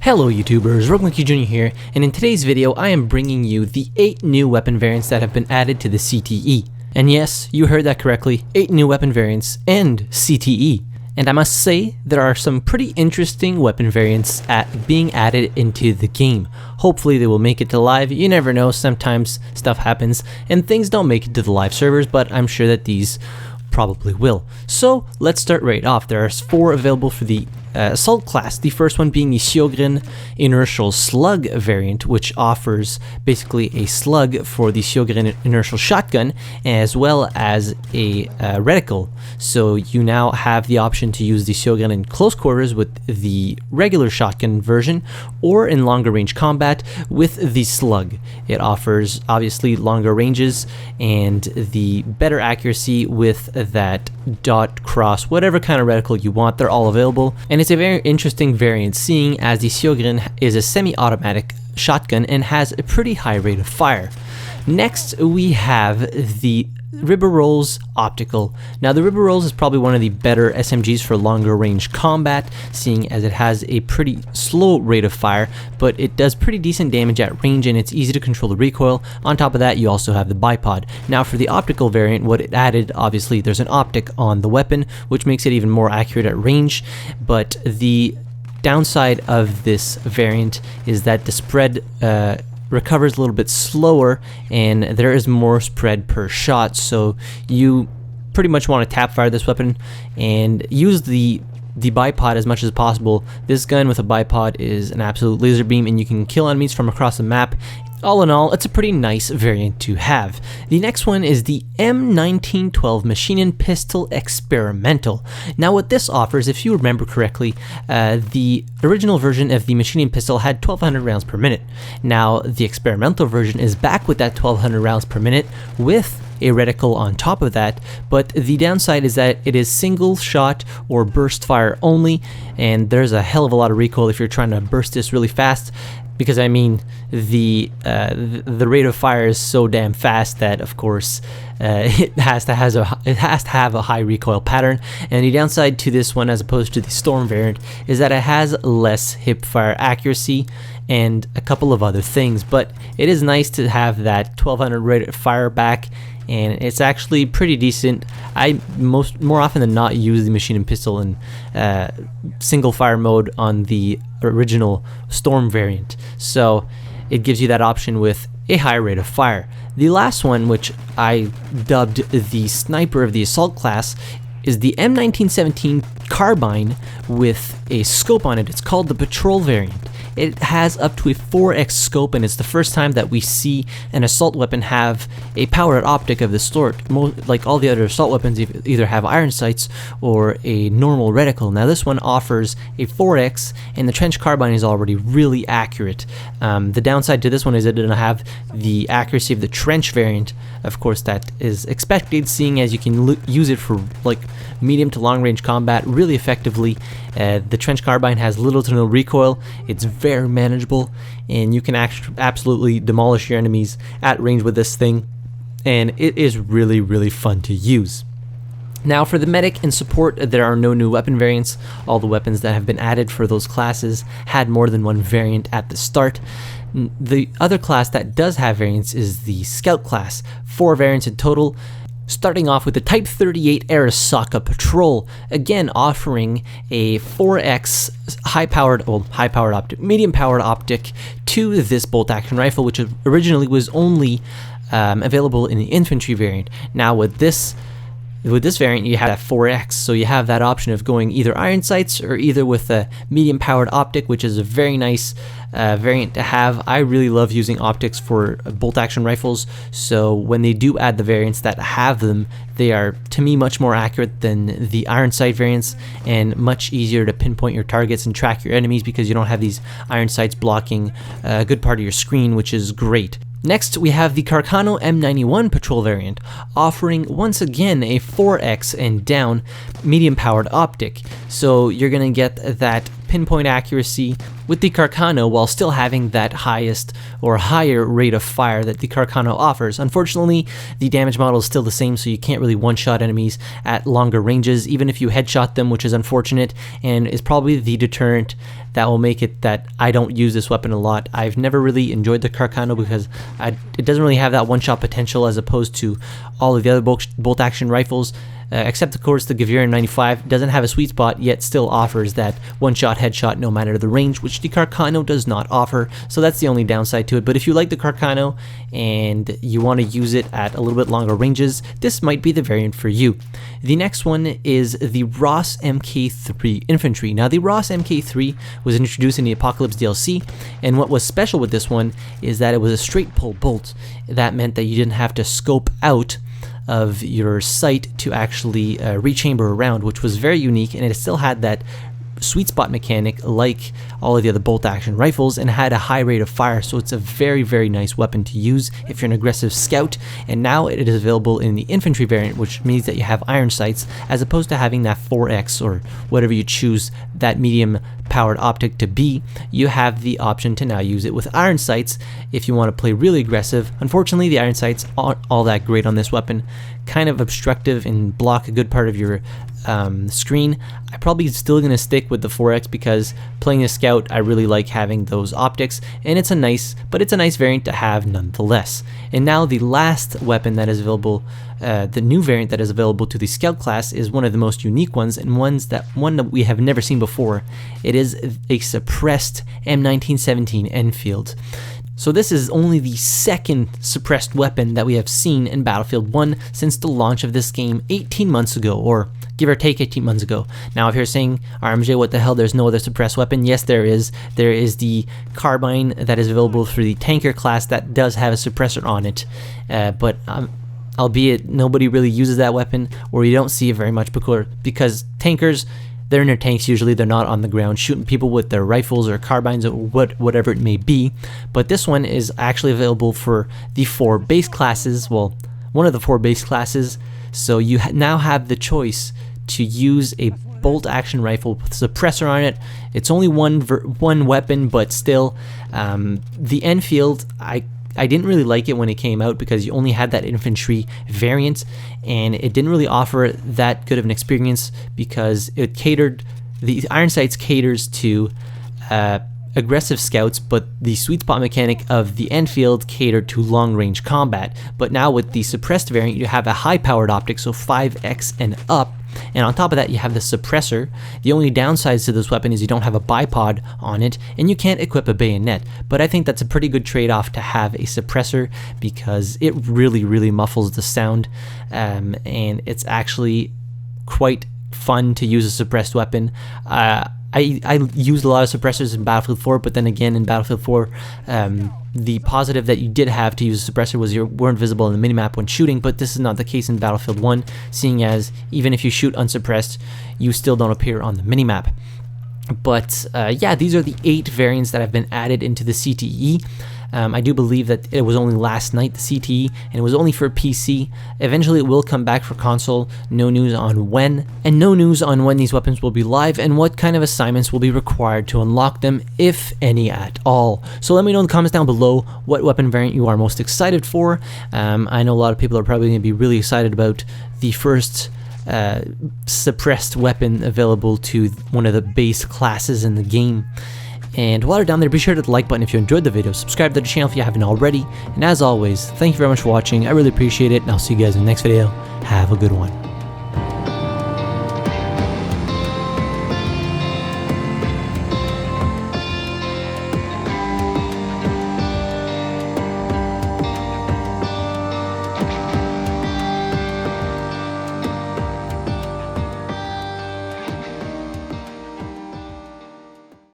Hello YouTubers, RogueMonkeyJr here, and in today's video I am bringing you the 8 new weapon variants that have been added to the CTE. And yes, you heard that correctly, 8 new weapon variants and CTE. And I must say, there are some pretty interesting weapon variants being added into the game. Hopefully they will make it to live. You never know, sometimes stuff happens and things don't make it to the live servers, but I'm sure that these probably will. So let's start right off. There are 4 available for the assault class. The first one being the Sjogren inertial slug variant, which offers basically a slug for the Sjogren inertial shotgun as well as a reticle. So you now have the option to use the Sjogren in close quarters with the regular shotgun version or in longer range combat with the slug. It offers obviously longer ranges and the better accuracy with that dot, cross, whatever kind of reticle you want. They're all available, and it's a very interesting variant seeing as the Sjogren is a semi-automatic shotgun and has a pretty high rate of fire. Next we have the Rolls Optical. Now the Rolls is probably one of the better SMGs for longer range combat, seeing as it has a pretty slow rate of fire, but it does pretty decent damage at range and it's easy to control the recoil. On top of that, you also have the bipod. Now for the optical variant, what it added, obviously there's an optic on the weapon, which makes it even more accurate at range, but the downside of this variant is that the spread recovers a little bit slower and there is more spread per shot, so you pretty much want to tap fire this weapon and use the bipod as much as possible. This gun with a bipod is an absolute laser beam and you can kill enemies from across the map. All in all, it's a pretty nice variant to have. The next one is the M1912 Machine Pistol Experimental. Now what this offers, if you remember correctly, the original version of the machine pistol had 1200 rounds per minute. Now the experimental version is back with that 1200 rounds per minute with a reticle on top of that, but the downside is that it is single shot or burst fire only, and there's a hell of a lot of recoil if you're trying to burst this really fast. Because I mean, the rate of fire is so damn fast that of course it has to have a high recoil pattern. And the downside to this one, as opposed to the Storm variant, is that it has less hip fire accuracy and a couple of other things. But it is nice to have that 1200 rate of fire back, and it's actually pretty decent. I more often than not use the machine pistol in single fire mode on the original Storm variant, so it gives you that option with a high rate of fire. The last one, which I dubbed the sniper of the assault class, is the M1917 carbine with a scope on it. It's called the Patrol variant. It has up to a 4x scope, and it's the first time that we see an assault weapon have a powered optic of this sort. Like all the other assault weapons, either have iron sights or a normal reticle. Now this one offers a 4x, and the trench carbine is already really accurate. The downside to this one is it doesn't have the accuracy of the trench variant. Of course, that is expected, seeing as you can use it for like medium to long range combat really effectively. The trench carbine has little to no recoil. It's very manageable, and you can absolutely demolish your enemies at range with this thing, and it is really fun to use. Now for the medic and support, there are no new weapon variants. All the weapons that have been added for those classes had more than one variant at the start. The other class that does have variants is the Scout class, 4 variants in total, starting off with the Type 38 Araksa Patrol, again offering a 4x medium-powered optic to this bolt-action rifle, which originally was only available in the infantry variant. Now with this variant, you have that 4x, so you have that option of going either iron sights or either with a medium-powered optic, which is a very nice variant to have. I really love using optics for bolt-action rifles, so when they do add the variants that have them, they are, to me, much more accurate than the iron sight variants and much easier to pinpoint your targets and track your enemies because you don't have these iron sights blocking a good part of your screen, which is great. Next, we have the Carcano M91 Patrol variant, offering once again a 4x and down medium-powered optic. So you're going to get that pinpoint accuracy with the Carcano while still having that highest or higher rate of fire that the Carcano offers. Unfortunately, the damage model is still the same, so you can't really one-shot enemies at longer ranges, even if you headshot them, which is unfortunate and is probably the deterrent that will make it that I don't use this weapon a lot. I've never really enjoyed the Carcano because it doesn't really have that one-shot potential as opposed to all of the other bolt-action rifles. Except of course the Mk III M95 doesn't have a sweet spot, yet still offers that one-shot headshot no matter the range, which the Carcano does not offer, so that's the only downside to it. But if you like the Carcano and you want to use it at a little bit longer ranges, this might be the variant for you. The next one is the Ross Mk III Infantry. Now the Ross Mk III was introduced in the Apocalypse DLC, and what was special with this one is that it was a straight pull bolt. That meant that you didn't have to scope out of your sight to actually rechamber around, which was very unique, and it still had that sweet spot mechanic like all of the other bolt action rifles and had a high rate of fire, so it's a very, very nice weapon to use if you're an aggressive scout. And now it is available in the infantry variant, which means that you have iron sights as opposed to having that 4x or whatever you choose that medium powered optic to be. You have the option to now use it with iron sights if you want to play really aggressive. Unfortunately, the iron sights aren't all that great on this weapon, kind of obstructive and block a good part of your screen. I'm probably still going to stick with the 4x because playing a scout, I really like having those optics, and it's a nice variant to have nonetheless. And now the last weapon that is available, the new variant that is available to the scout class, is one of the most unique ones, and one that we have never seen before. It is a suppressed M1917 Enfield. So this is only the second suppressed weapon that we have seen in Battlefield 1 since the launch of this game 18 months ago, or give or take 18 months ago. Now if you're saying, RMJ, what the hell, there's no other suppressed weapon? Yes, there is. There is the carbine that is available for the tanker class that does have a suppressor on it, but albeit nobody really uses that weapon, or you don't see it very much because tankers, they're in their tanks usually, they're not on the ground shooting people with their rifles or carbines or whatever it may be. But this one is actually available for the 4 base classes, well, one of the 4 base classes, so you now have the choice to use a bolt action rifle with a suppressor on it. It's only one weapon, but still, the Enfield, I didn't really like it when it came out because you only had that infantry variant, and it didn't really offer that good of an experience because the iron sights caters to aggressive scouts, but the sweet spot mechanic of the Enfield catered to long range combat. But now with the suppressed variant, you have a high powered optic, so 5x and up. And on top of that, you have the suppressor. The only downsides to this weapon is you don't have a bipod on it, and you can't equip a bayonet. But I think that's a pretty good trade-off to have a suppressor because it really, really muffles the sound, and it's actually quite fun to use a suppressed weapon. I used a lot of suppressors in Battlefield 4, but then again in Battlefield 4, the positive that you did have to use a suppressor was you weren't visible in the minimap when shooting, but this is not the case in Battlefield 1, seeing as even if you shoot unsuppressed, you still don't appear on the minimap. But yeah, these are the 8 variants that have been added into the CTE. I do believe that it was only last night, the CTE, and it was only for PC. Eventually it will come back for console. No news on when, and no news on when these weapons will be live and what kind of assignments will be required to unlock them, if any at all. So let me know in the comments down below what weapon variant you are most excited for. I know a lot of people are probably going to be really excited about the first suppressed weapon available to one of the base classes in the game. And while you're down there, be sure to hit the like button if you enjoyed the video, subscribe to the channel if you haven't already, and as always, thank you very much for watching. I really appreciate it, and I'll see you guys in the next video. Have a good one.